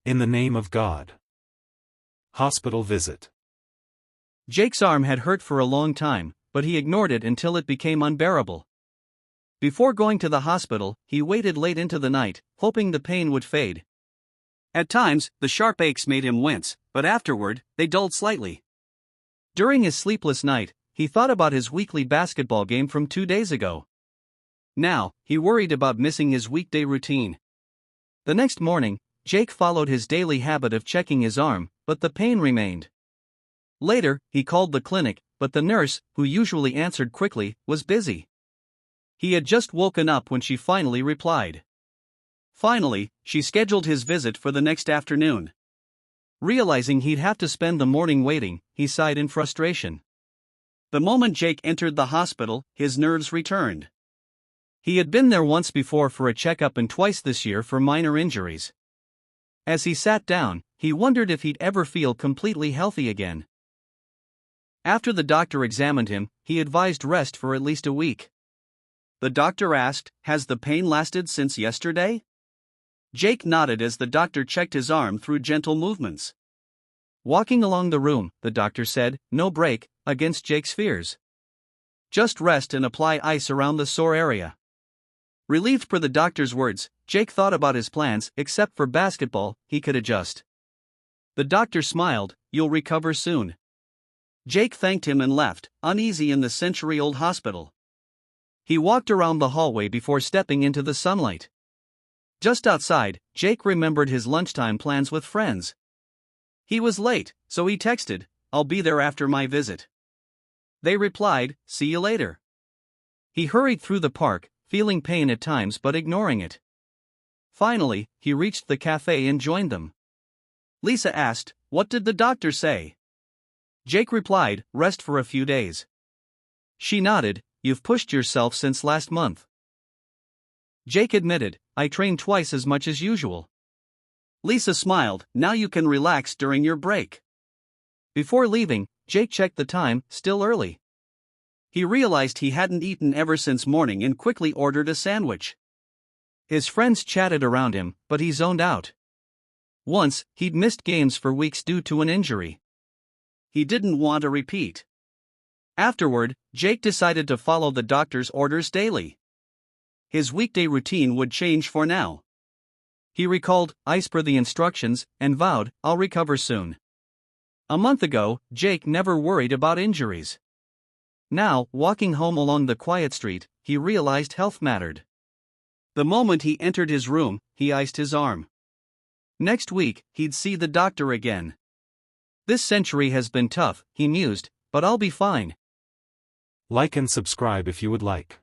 In the name of God. Hospital visit. Jake's arm had hurt for a long time, but he ignored it until it became unbearable. Before going to the hospital, he waited late into the night, hoping the pain would fade. At times, the sharp aches made him wince, but afterward, they dulled slightly. During his sleepless night, he thought about his weekly basketball game from 2 days ago. Now, he worried about missing his weekday routine. The next morning, Jake followed his daily habit of checking his arm, but the pain remained. Later, he called the clinic, but the nurse, who usually answered quickly, was busy. He had just woken up when she finally replied. Finally, she scheduled his visit for the next afternoon. Realizing he'd have to spend the morning waiting, he sighed in frustration. The moment Jake entered the hospital, his nerves returned. He had been there once before for a checkup and twice this year for minor injuries. As he sat down, he wondered if he'd ever feel completely healthy again. After the doctor examined him, he advised rest for at least a week. The doctor asked, "Has the pain lasted since yesterday?" Jake nodded as the doctor checked his arm through gentle movements. Walking along the room, the doctor said, "No break," against Jake's fears. "Just rest and apply ice around the sore area." Relieved per the doctor's words, Jake thought about his plans. Except for basketball, he could adjust. The doctor smiled, "You'll recover soon." Jake thanked him and left, uneasy in the century-old hospital. He walked around the hallway before stepping into the sunlight. Just outside, Jake remembered his lunchtime plans with friends. He was late, so he texted, "I'll be there after my visit." They replied, "See you later." He hurried through the park, feeling pain at times but ignoring it. Finally, he reached the cafe and joined them. Lisa asked, "What did the doctor say?" Jake replied, "Rest for a few days." She nodded, "You've pushed yourself since last month." Jake admitted, "I train twice as much as usual." Lisa smiled, "Now you can relax during your break." Before leaving, Jake checked the time, still early. He realized he hadn't eaten ever since morning and quickly ordered a sandwich. His friends chatted around him, but he zoned out. Once, he'd missed games for weeks due to an injury. He didn't want a repeat. Afterward, Jake decided to follow the doctor's orders daily. His weekday routine would change for now. He recalled, "Ice per the instructions," and vowed, "I'll recover soon." A month ago, Jake never worried about injuries. Now, walking home along the quiet street, he realized health mattered. The moment he entered his room, he iced his arm. Next week, he'd see the doctor again. "This century has been tough," he mused, "but I'll be fine." Like and subscribe if you would like.